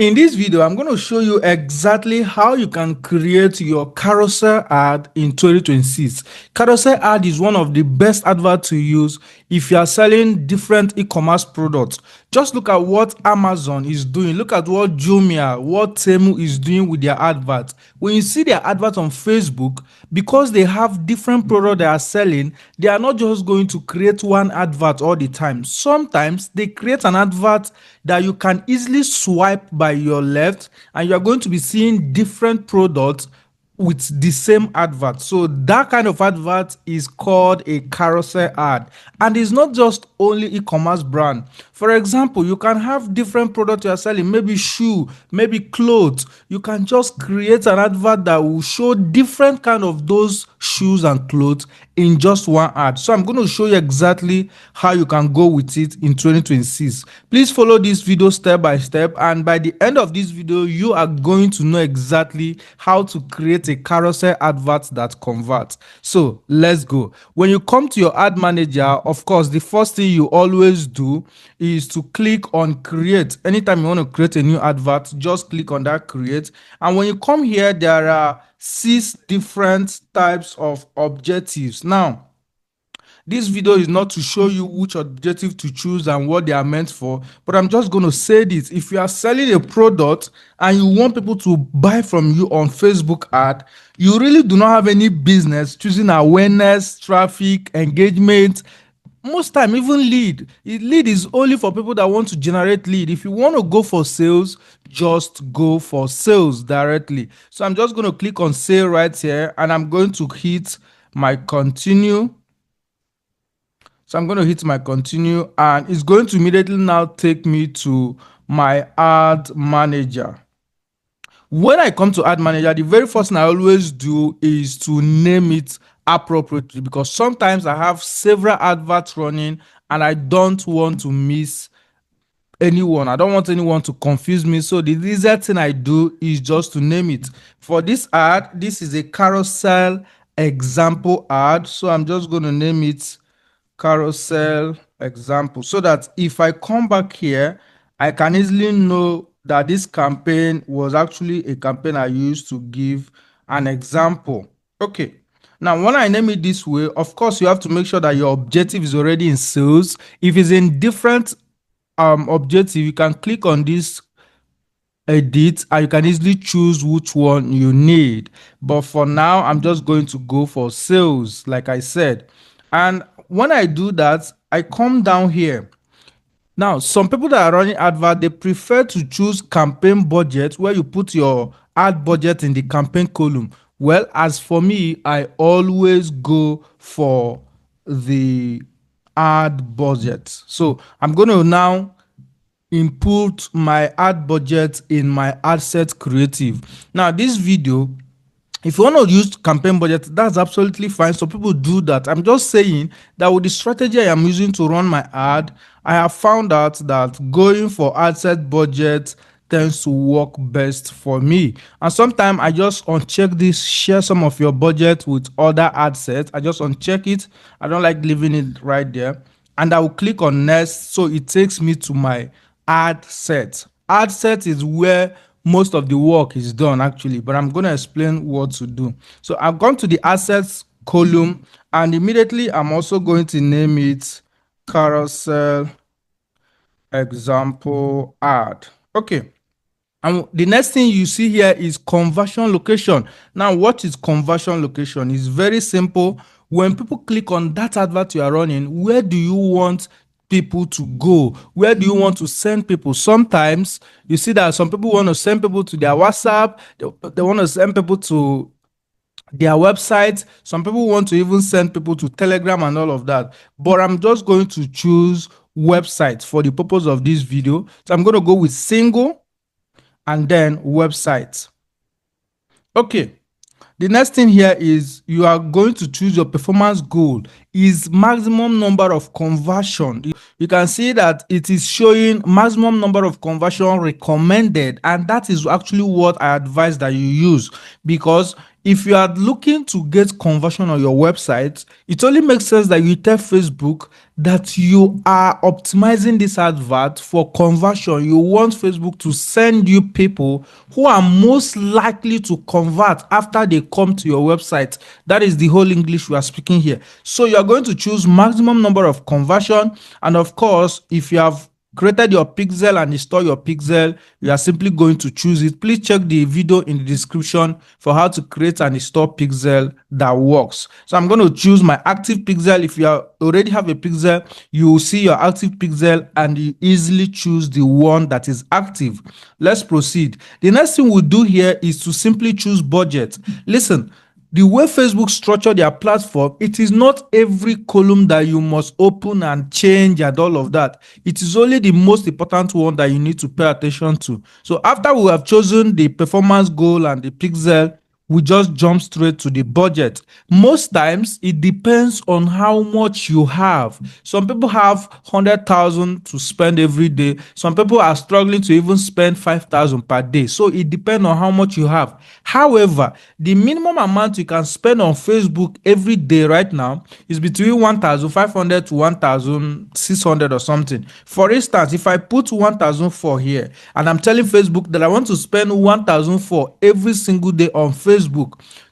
In this video, I'm going to show you exactly how you can create your carousel ad in 2026. Carousel ad is one of the best adverts to use if you are selling different e-commerce products. Just look at what Amazon is doing. Look at what Jumia, what Temu is doing with their adverts. When you see their adverts on Facebook, because they have different products they are selling, they are not just going to create one advert all the time. Sometimes they create an advert that you can easily swipe by your left, and you are going to be seeing different products with the same advert. So that kind of advert is called a carousel ad, and it's not just only e-commerce brand. For example, you can have different products you are selling, maybe shoe, maybe clothes. You can just create an advert that will show different kind of those shoes and clothes in just one ad. So I'm going to show you exactly how you can go with it in 2026. Please follow this video step by step, and by the end of this video you are going to know exactly how to create a carousel advert that converts. So let's go. When you come to your ad manager, of course the first thing you always do is to click on create. Anytime you want to create a new advert, just click on that create, and when you come here there are 6 different types of objectives. Now, this video is not to show you which objective to choose and what they are meant for, but I'm just going to say this. If you are selling a product and you want people to buy from you on Facebook ad, you really do not have any business choosing awareness, traffic, engagement, most time even lead is only for people that want to generate lead. If you want to go for sales, just go for sales directly. So I'm just going to click on sale right here, and I'm going to hit my continue. So I'm going to hit my continue, and it's going to immediately now take me to my ad manager. When I come to ad manager, the very first thing I always do is to name it appropriately, because sometimes I have several adverts running and I don't want to miss anyone. I don't want anyone to confuse me. So the easiest thing I do is just to name it. For this ad, this is a carousel example ad. So I'm just going to name it carousel example, so that if I come back here, I can easily know that this campaign was actually a campaign I used to give an example. Okay, now when I name it this way, of course you have to make sure that your objective is already in sales. If it's in different objective, you can click on this edit and you can easily choose which one you need. But for now, I'm just going to go for sales, like I said. And when I do that, I come down here. Now, some people that are running advert, they prefer to choose campaign budget, where you put your ad budget in the campaign column. Well, as for me, I always go for the ad budget. So I'm going to now input my ad budget in my ad set creative. Now, this video, if you want to use campaign budget, that's absolutely fine. So people do that. I'm just saying that with the strategy I am using to run my ad, I have found out that going for ad set budget tends to work best for me. And sometimes I just uncheck this, share some of your budget with other ad sets. I just uncheck it. I don't like leaving it right there. And I will click on next. So it takes me to my ad set. Ad set is where most of the work is done actually, but I'm going to explain what to do. So I've gone to the assets column, and immediately I'm also going to name it carousel example ad. Okay. And the next thing you see here is conversion location. Now, what is conversion location? It's very simple. When people click on that advert you are running, where do you want people to go? Where do you want to send people? Sometimes you see that some people want to send people to their WhatsApp, they want to send people to their website. Some people want to even send people to Telegram and all of that. But I'm just going to choose website for the purpose of this video. So I'm going to go with single and then website. Okay. The next thing here is you are going to choose your performance goal is maximum number of conversion. You can see that it is showing maximum number of conversion recommended, and that is actually what I advise that you use, because if you are looking to get conversion on your website, it only makes sense that you tell Facebook that you are optimizing this advert for conversion. You want Facebook to send you people who are most likely to convert after they come to your website. That is the whole English we are speaking here. So you are going to choose maximum number of conversion, and of course, if you have created your pixel and install your pixel, you are simply going to choose it. Please check the video in the description for how to create and install pixel that works. So I'm going to choose my active pixel. If you already have a pixel, you will see your active pixel and you easily choose the one that is active. Let's proceed. The next thing we'll do here is to simply choose budget. Listen, the way Facebook structure their platform, it is not every column that you must open and change and all of that. It is only the most important one that you need to pay attention to. So after we have chosen the performance goal and the pixel, we just jump straight to the budget. Most times it depends on how much you have. Some people have 100,000 to spend every day. Some people are struggling to even spend 5,000 per day. So it depends on how much you have. However, the minimum amount you can spend on Facebook every day right now is between 1,500 to 1,600 or something. For instance, if I put 1,004 here and I'm telling Facebook that I want to spend 1,004 every single day on Facebook,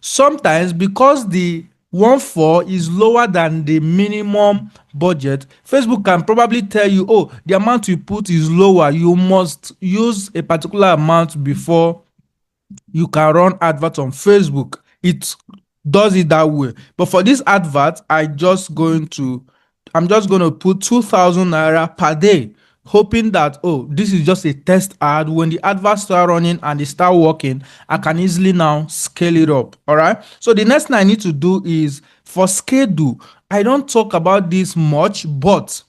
sometimes because the 1,4 is lower than the minimum budget, Facebook can probably tell you, oh, the amount you put is lower, you must use a particular amount before you can run advert on Facebook. It does it that way. But for this advert, I'm just going to put 2,000 naira per day, hoping that, oh, this is just a test ad. When the adverts start running and they start working, I can easily now scale it up. All right. So the next thing I need to do is for schedule. I don't talk about this much, but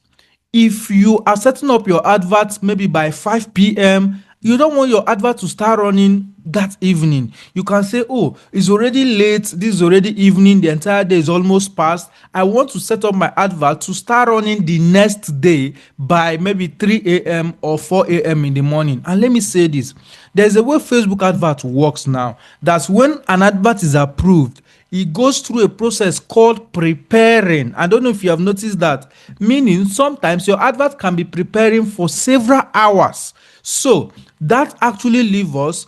if you are setting up your adverts maybe by 5 p.m., you don't want your advert to start running that evening. You can say, oh, it's already late, this is already evening, the entire day is almost past. I want to set up my advert to start running the next day by maybe 3 a.m. or 4 a.m. in the morning. And let me say this, there's a way Facebook advert works now. That's when an advert is approved, it goes through a process called preparing. I don't know if you have noticed that. Meaning sometimes your advert can be preparing for several hours. So that actually leaves us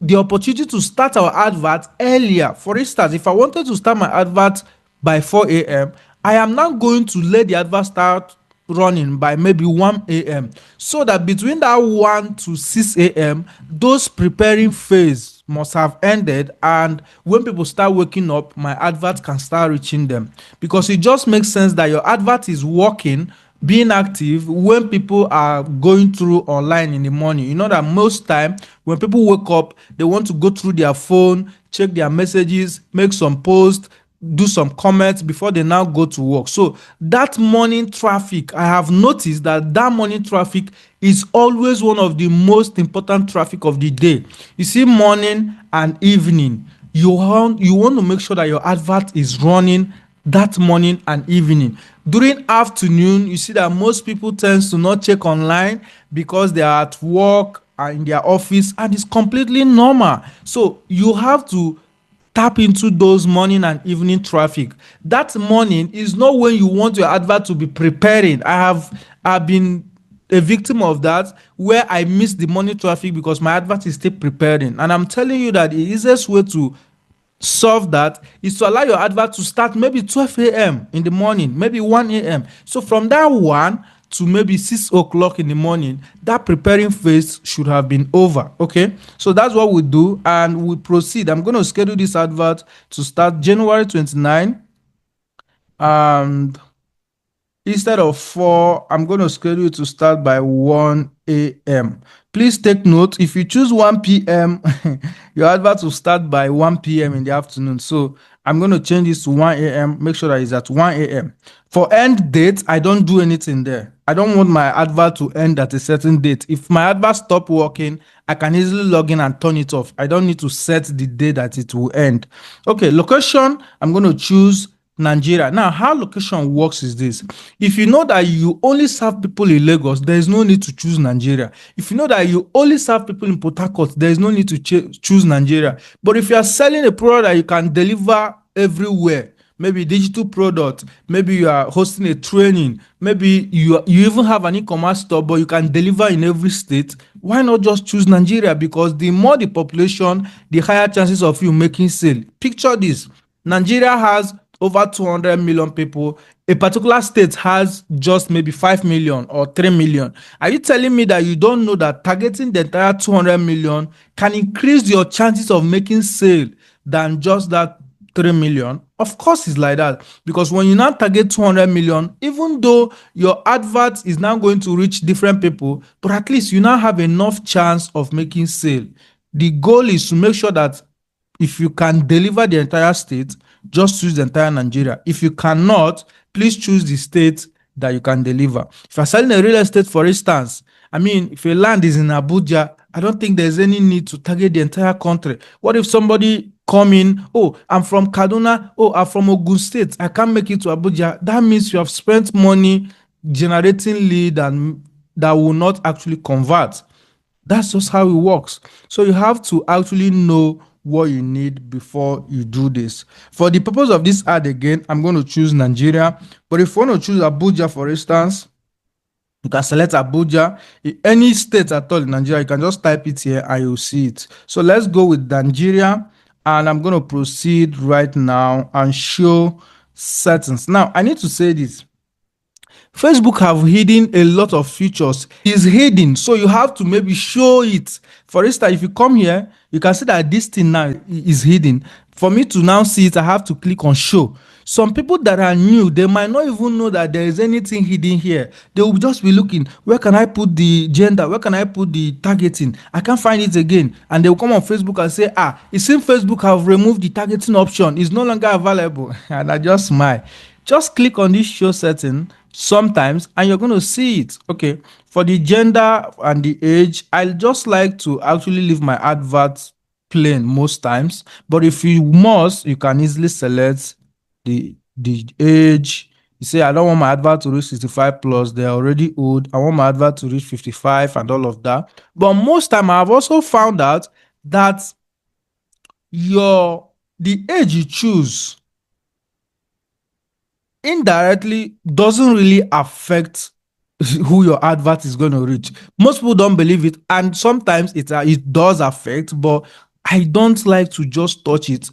the opportunity to start our advert earlier. For instance, if I wanted to start my advert by 4 a.m., I am now going to let the advert start running by maybe 1 a.m. so that between that 1 to 6 a.m., those preparing phase must have ended, and when people start waking up, my advert can start reaching them, because it just makes sense that your advert is working, being active when people are going through online in the morning. You know that most time when people wake up, they want to go through their phone, check their messages, make some posts, do some comments before they now go to work. So that morning traffic, I have noticed that morning traffic is always one of the most important traffic of the day. You see, morning and evening, you want to make sure that your advert is running that morning and evening. During afternoon, you see that most people tend to not check online because they are at work or in their office, and it's completely normal. So you have to tap into those morning and evening traffic. That morning is not when you want your advert to be preparing. I've been a victim of that, where I miss the morning traffic because my advert is still preparing. And I'm telling you that the easiest way to solve that is to allow your advert to start maybe 12 a.m. in the morning, maybe 1 a.m. So from that 1 to maybe 6 o'clock in the morning, that preparing phase should have been over. Okay, so that's what we do, and we proceed. I'm going to schedule this advert to start January 29, and instead of 4, I'm going to schedule it to start by 1 a.m. Please take note, if you choose 1 p.m., your advert will start by 1 p.m. in the afternoon. So I'm going to change this to 1 a.m. Make sure that it's at 1 a.m. For end date, I don't do anything there. I don't want my advert to end at a certain date. If my advert stop working, I can easily log in and turn it off. I don't need to set the day that it will end. Okay, location, I'm going to choose Nigeria. Now, how location works is this. If you know that you only serve people in Lagos, there is no need to choose Nigeria. If you know that you only serve people in Port Harcourt, there is no need to choose Nigeria. But if you are selling a product that you can deliver everywhere, maybe digital product, maybe you are hosting a training, maybe you even have an e-commerce store, but you can deliver in every state, why not just choose Nigeria? Because the more the population, the higher chances of you making sale. Picture this. Nigeria has over 200 million people. A particular state has just maybe 5 million or 3 million. Are you telling me that you don't know that targeting the entire 200 million can increase your chances of making sale than just that 3 million? Of course it's like that, because when you now target 200 million, even though your advert is now going to reach different people, but at least you now have enough chance of making sale. The goal is to make sure that if you can deliver the entire state, just choose the entire Nigeria. If you cannot, please choose the state that you can deliver. If you're selling a real estate, for instance, I mean, if your land is in Abuja, I don't think there's any need to target the entire country. What if somebody come in, oh, I'm from Kaduna, oh, I'm from Ogun State, I can't make it to Abuja? That means you have spent money generating lead and that will not actually convert. That's just how it works. So you have to actually know what you need before you do this. For the purpose of this ad again, I'm going to choose Nigeria. But if you want to choose Abuja, for instance, you can select Abuja. Any state at all in Nigeria, you can just type it here and you'll see it. So let's go with Nigeria. And I'm going to proceed right now and show settings. Now, I need to say this. Facebook have hidden a lot of features. It's hidden, so you have to maybe show it. For instance, if you come here, you can see that this thing now is hidden. For me to now see it, I have to click on show. Some people that are new, they might not even know that there is anything hidden here. They will just be looking, where can I put the gender? Where can I put the targeting? I can't find it again. And they will come on Facebook and say, it seems Facebook have removed the targeting option. It's no longer available. And I just smile. Just click on this show setting sometimes and you're going to see it. Okay, for the gender and the age, I just like to actually leave my advert plain most times, but if you must, you can easily select the age. You say, I don't want my advert to reach 65 plus, they're already old. I want my advert to reach 55 and all of that. But most time I've also found out that the age you choose indirectly doesn't really affect who your advert is going to reach. Most people don't believe it, and sometimes it does affect, but I don't like to just touch it.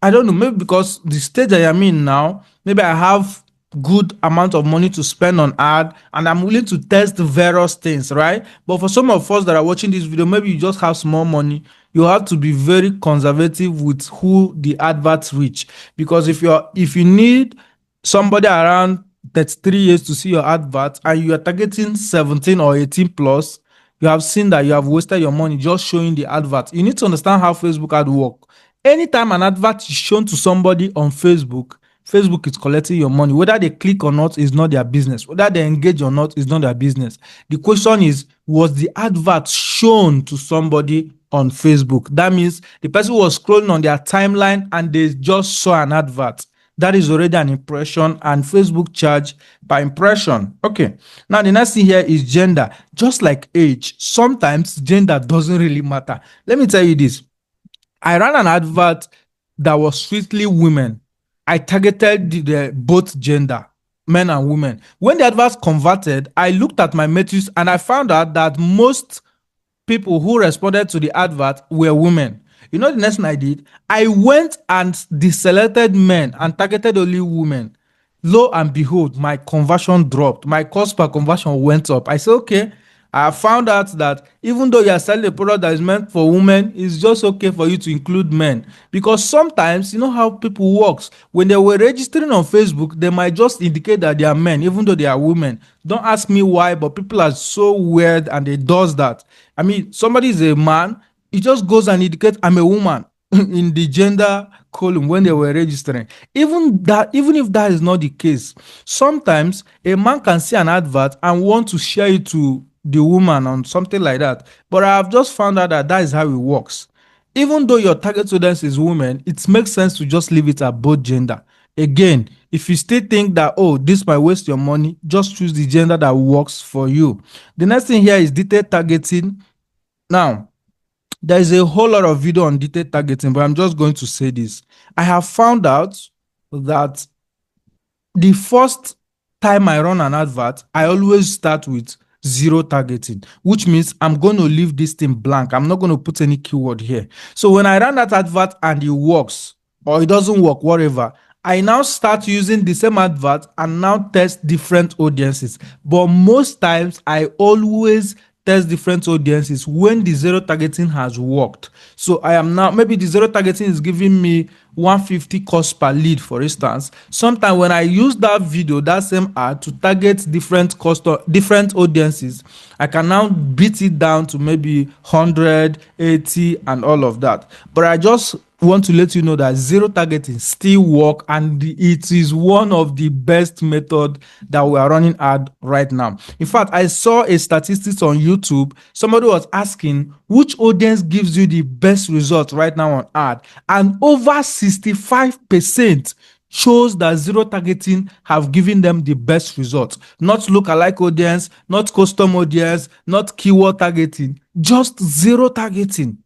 I don't know, maybe because the stage I am in now, maybe I have good amount of money to spend on ad and I'm willing to test various things, right? But for some of us that are watching this video, maybe you just have small money, you have to be very conservative with who the adverts reach, because if you need somebody around 33 years to see your advert and you are targeting 17 or 18 plus, you have seen that you have wasted your money just showing the advert. You need to understand how Facebook ad work. Anytime an advert is shown to somebody on Facebook, Facebook is collecting your money. Whether they click or not is not their business. Whether they engage or not is not their business. The question is, was the advert shown to somebody on Facebook? That means the person was scrolling on their timeline and they just saw an advert. That is already an impression, and Facebook charge by impression. Okay. Now, the next thing here is gender. Just like age, sometimes gender doesn't really matter. Let me tell you this. I ran an advert that was strictly women. I targeted both gender, men and women. When the advert converted, I looked at my metrics and I found out that most people who responded to the advert were women. You know the next thing I did? I went and deselected men and targeted only women. Lo and behold, my conversion dropped. My cost per conversion went up. I said, okay, I found out that even though you are selling a product that is meant for women, it's just okay for you to include men. Because sometimes, you know how people works. When they were registering on Facebook, they might just indicate that they are men, even though they are women. Don't ask me why, but people are so weird and they does that. I mean, somebody is a man, it just goes and indicates I'm a woman in the gender column when they were registering. Even if that is not the case, sometimes a man can see an advert and want to share it to the woman on something like that. But I have just found out that is how it works. Even though your target audience is women, it makes sense to just leave it at both gender. Again, if you still think that, oh, this might waste your money, just choose the gender that works for you. The next thing here is detailed targeting. Now, there is a whole lot of video on detailed targeting, but I'm just going to say this. I have found out that the first time I run an advert, I always start with zero targeting, which means I'm going to leave this thing blank. I'm not going to put any keyword here. So when I run that advert and it works or it doesn't work, whatever, I now start using the same advert and now test different audiences. But most times I always test different audiences when the zero targeting has worked. So I am now, maybe the zero targeting is giving me 150 cost per lead, for instance. Sometimes when I use that video, that same ad to target different different audiences, I can now beat it down to maybe 100, 80 and all of that. But I just want to let you know that zero targeting still work, and it is one of the best method that we are running ad right now. In fact, I saw a statistics on YouTube. Somebody was asking which audience gives you the best result right now on ad, and over 65% shows that zero targeting have given them the best results. Not lookalike audience, not custom audience, not keyword targeting, just zero targeting.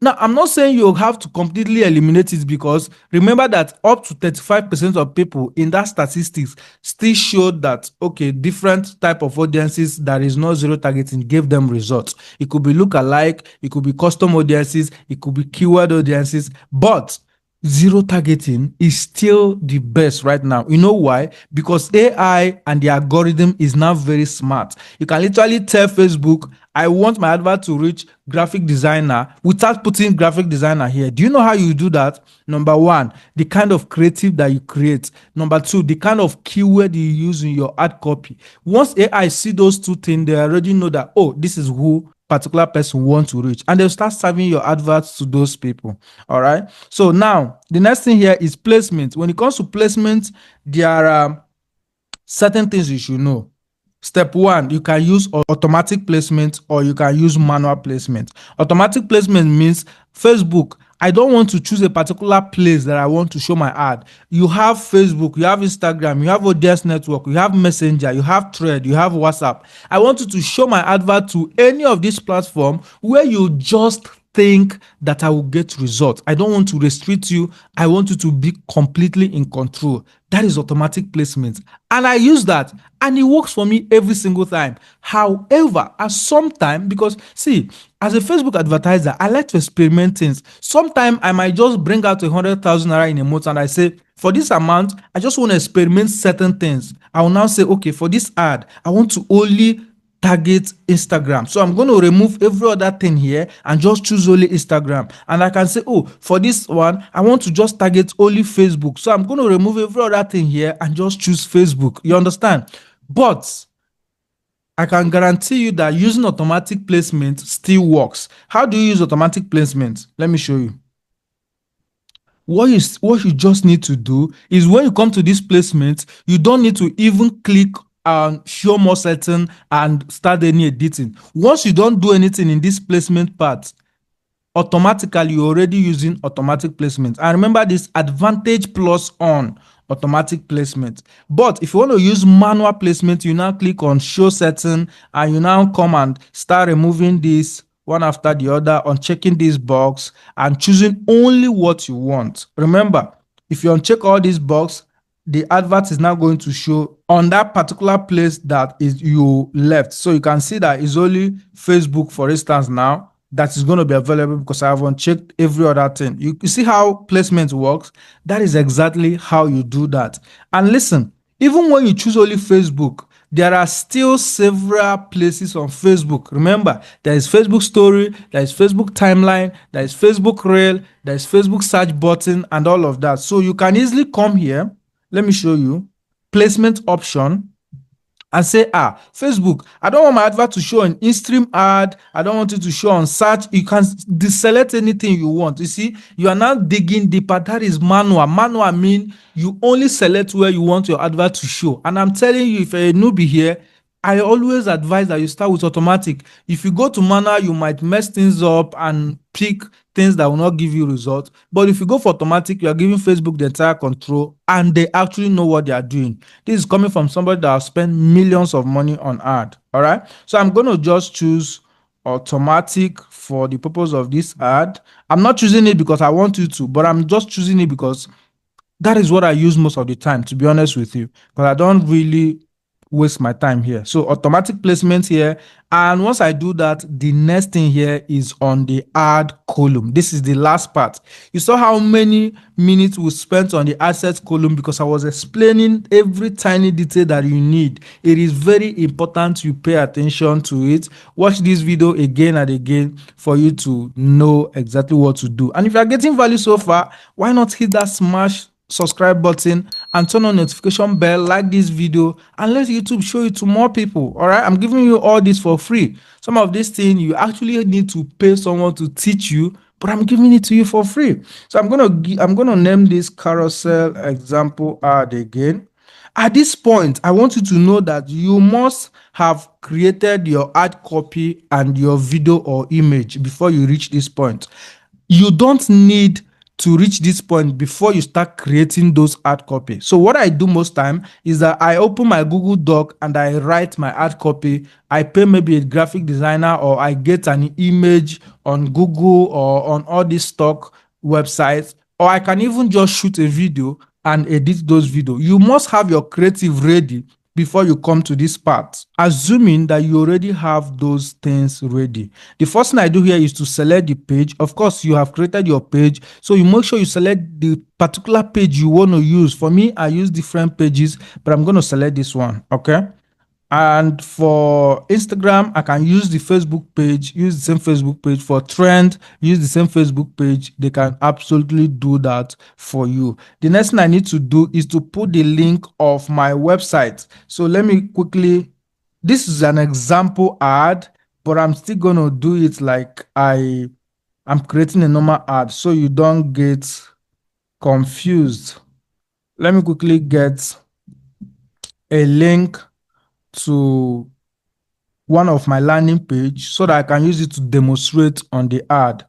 Now, I'm not saying you have to completely eliminate it, because remember that up to 35% of people in that statistics still showed that, okay, different type of audiences that is not zero targeting gave them results. It could be lookalike, it could be custom audiences, it could be keyword audiences, but zero targeting is still the best right now. You know why? Because AI and the algorithm is now very smart. You can literally tell Facebook, I want my advert to reach graphic designer, without putting graphic designer here. Do you know how you do that? Number one, the kind of creative that you create. Number two, the kind of keyword you use in your ad copy. Once AI see those two things, they already know that, oh, this is who particular person wants to reach, and they'll start serving your adverts to those people. All right. So now the next thing here is placement. When it comes to placement, there are certain things you should know. Step one, you can use automatic placement or you can use manual placement. Automatic placement means Facebook, I don't want to choose a particular place that I want to show my ad. You have Facebook, you have Instagram, you have ODS Network, you have Messenger, you have Thread, you have WhatsApp. I want you to show my advert to any of these platforms where you just think that I will get results. I don't want to restrict you. I want you to be completely in control. That is automatic placement. And I use that and it works for me every single time. However, at some time, because see, as a Facebook advertiser, I like to experiment things. Sometimes I might just bring out 100,000 naira in a month and I say, for this amount, I just want to experiment certain things. I will now say, okay, for this ad, I want to only target Instagram. So I'm going to remove every other thing here and just choose only Instagram. And I can say, oh, for this one, I want to just target only Facebook. So I'm going to remove every other thing here and just choose Facebook. You understand? But I can guarantee you that using automatic placement still works. How do you use automatic placement? Let me show you. What you just need to do is when you come to this placement, you don't need to even click and show more setting and start any editing. Once you don't do anything in this placement part, automatically you're already using automatic placement. And remember this advantage plus on automatic placement. But if you want to use manual placement, you now click on show setting and you now come and start removing this one after the other, unchecking this box and choosing only what you want. Remember, if you uncheck all these boxes, the advert is now going to show on that particular place that is you left. So you can see that it's only Facebook, for instance, now that is going to be available because I have unchecked every other thing. You see how placement works? That is exactly how you do that. And listen, even when you choose only Facebook, there are still several places on Facebook. Remember, there is Facebook Story, there is Facebook Timeline, there is Facebook Reel, there is Facebook Search Button, and all of that. So you can easily come here. Let me show you placement option and say, Facebook, I don't want my advert to show an in-stream ad. I don't want it to show on search. You can deselect anything you want. You see, you are now digging deeper. That is manual. Manual means you only select where you want your advert to show. And I'm telling you, if you're a newbie here, I always advise that you start with automatic. If you go to manual, you might mess things up and pick things that will not give you results. But if you go for automatic, you are giving Facebook the entire control and they actually know what they are doing. This is coming from somebody that has spent millions of money on ad. All right. So I'm going to just choose automatic for the purpose of this ad. I'm not choosing it because I want you to, but I'm just choosing it because that is what I use most of the time, to be honest with you, because I don't really waste my time here. So automatic placement here. And once I do that, the next thing here is on the add column. This is the last part. You saw how many minutes we spent on the assets column because I was explaining every tiny detail that you need. It is very important you pay attention to it. Watch this video again and again for you to know exactly what to do. And if you are getting value so far, why not hit that smash subscribe button and turn on notification bell, like this video, and let YouTube show it to more people. All right, I'm giving you all this for free. Some of these things you actually need to pay someone to teach you, but I'm giving it to you for free. So I'm gonna name this carousel example ad again. At this point, I want you to know that you must have created your ad copy and your video or image before you reach this point. You don't need to reach this point before you start creating those ad copy. So what I do most time is that I open my Google Doc and I write my ad copy. I pay maybe a graphic designer or I get an image on Google or on all these stock websites, or I can even just shoot a video and edit those videos. You must have your creative ready before you come to this part, assuming that you already have those things ready. The first thing I do here is to select the page. Of course, you have created your page, so you make sure you select the particular page you want to use. For me, I use different pages, but I'm going to select this one. Okay. And for Instagram, I can use the Facebook page, use the same Facebook page. For trend, use the same Facebook page. They can absolutely do that for you. The next thing I need to do is to put the link of my website. So let me quickly, this is an example ad, but I'm still going to do it like I'm creating a normal ad so you don't get confused. Let me quickly get a link to one of my landing page so that I can use it to demonstrate on the ad.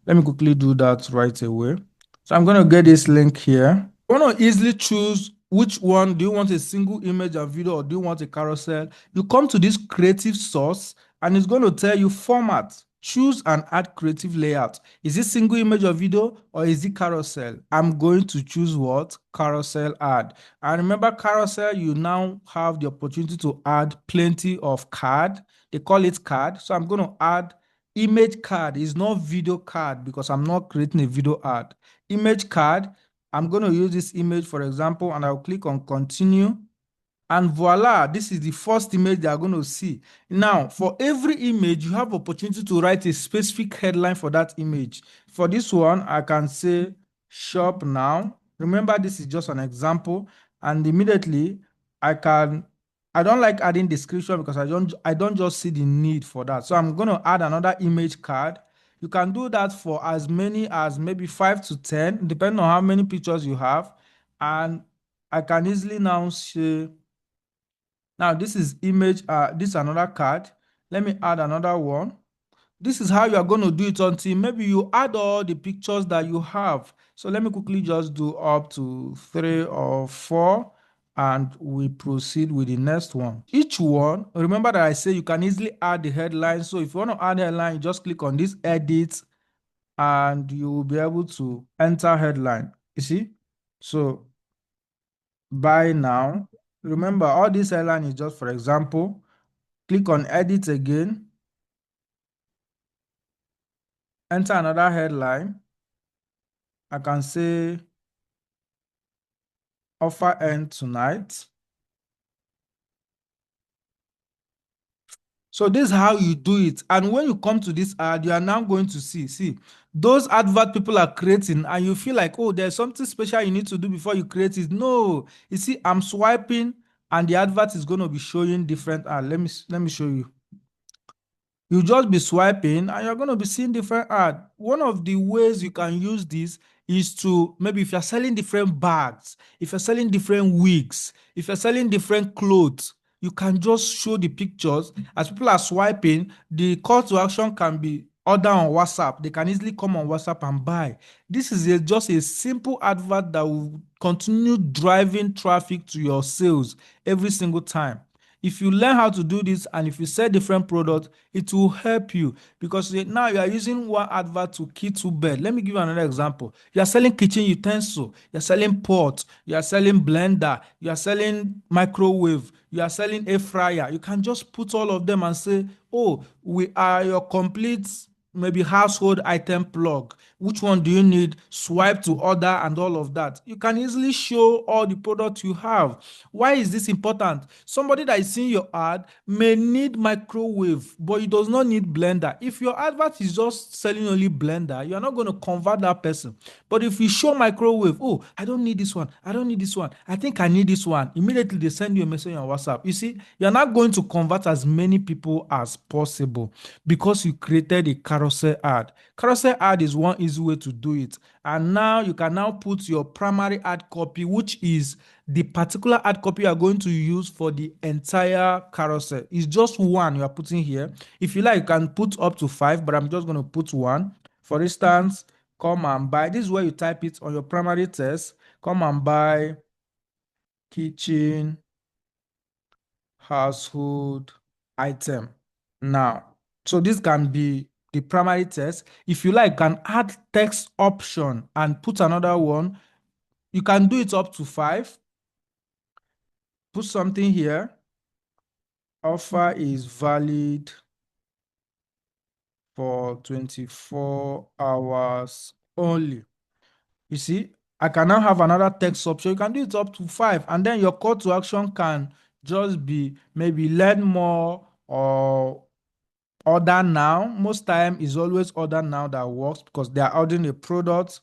Let me quickly do that right away. So I'm going to get this link here. You want to easily choose which one. Do you want a single image and video or do you want a carousel? You come to this creative source and it's going to tell you format. Choose and add creative layout. Is it single image or video or is it carousel? I'm going to choose what? Carousel ad. And remember carousel, you now have the opportunity to add plenty of card. They call it card. So I'm going to add image card. It's not video card because I'm not creating a video ad. Image card. I'm going to use this image, for example, and I'll click on continue. And voila, this is the first image they are going to see. Now, for every image, you have opportunity to write a specific headline for that image. For this one, I can say shop now. Remember, this is just an example. And immediately, I don't like adding description because I don't just see the need for that. So I'm going to add another image card. You can do that for as many as maybe 5 to 10, depending on how many pictures you have. And I can easily now say, now this is image, this is another card. Let me add another one. This is how you are going to do it until maybe you add all the pictures that you have. So let me quickly just do up to 3 or 4 and we proceed with the next one. Each one, remember that I say you can easily add the headline. So if you want to add headline, you just click on this edit and you will be able to enter headline. You see? So buy now. Remember, all this headline is just for example. Click on edit again. Enter another headline. I can say offer end tonight. So this is how you do it. And when you come to this ad, you are now going to see those advert people are creating and you feel like, oh, there's something special you need to do before you create it. No, you see, I'm swiping and the advert is going to be showing different ad. Let me show you. You just be swiping and you're going to be seeing different ad. One of the ways you can use this is to, maybe if you're selling different bags, if you're selling different wigs, if you're selling different clothes, you can just show the pictures. As people are swiping, the call to action can be order on WhatsApp. They can easily come on WhatsApp and buy. This is just a simple advert that will continue driving traffic to your sales every single time. If you learn how to do this and if you sell different products, it will help you because now you are using one advert to kill two birds. Let me give you another example. You are selling kitchen utensil, you are selling pot, you are selling blender, you are selling microwave, you are selling air fryer. You can just put all of them and say, oh, we are your complete maybe household item plug. Which one do you need? Swipe to order and all of that. You can easily show all the products you have. Why is this important? Somebody that is seeing your ad may need microwave, but he does not need blender. If your advert is just selling only blender, you are not going to convert that person. But if you show microwave, oh, I don't need this one, I don't need this one, I think I need this one, immediately they send you a message on WhatsApp. You see, you're not going to convert as many people as possible because you created a carousel ad. Carousel ad is one easy way to do it. And now you can now put your primary ad copy, which is the particular ad copy you are going to use for the entire carousel. It's just one you are putting here. If you like, you can put up to 5, but I'm just going to put one. For instance, come and buy. This is where you type it on your primary text. Come and buy kitchen household item. Now, so this can be the primary text. If you like, you can add text option and put another one. You can do it up to 5. Put something here. Offer is valid for 24 hours only. You see, I can now have another text option. You can do it up to 5, and then your call to action can just be maybe learn more or order now. Most time is always order now that works because they are ordering a product.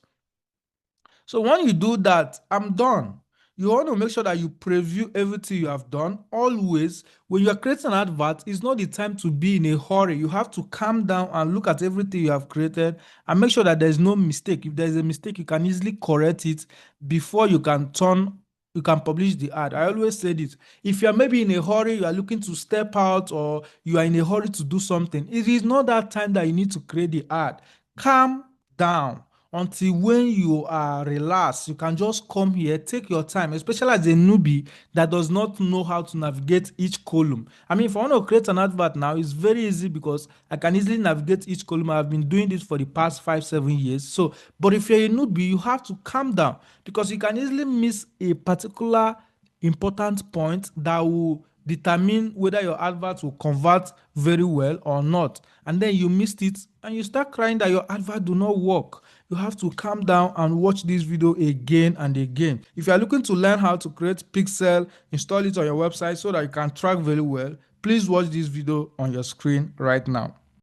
So when you do that, I'm done. You want to make sure that you preview everything you have done. Always, when you are creating an advert, it's not the time to be in a hurry. You have to calm down and look at everything you have created and make sure that there's no mistake. If there's a mistake, you can easily correct it before you can publish the ad. I always say this. If you are maybe in a hurry, you are looking to step out or you are in a hurry to do something, it is not that time that you need to create the ad. Calm down until when you are relaxed. You can just come here, take your time, especially as a newbie that does not know how to navigate each column. I mean, if I want to create an advert now, it's very easy because I can easily navigate each column. I've been doing this for the past 5 7 years. So but if you're a newbie, you have to calm down because you can easily miss a particular important point that will determine whether your advert will convert very well or not. And then you missed it and you start crying that your advert do not work. You have to calm down and watch this video again and again. If you are looking to learn how to create pixel, install it on your website so that you can track very well, please watch this video on your screen right now.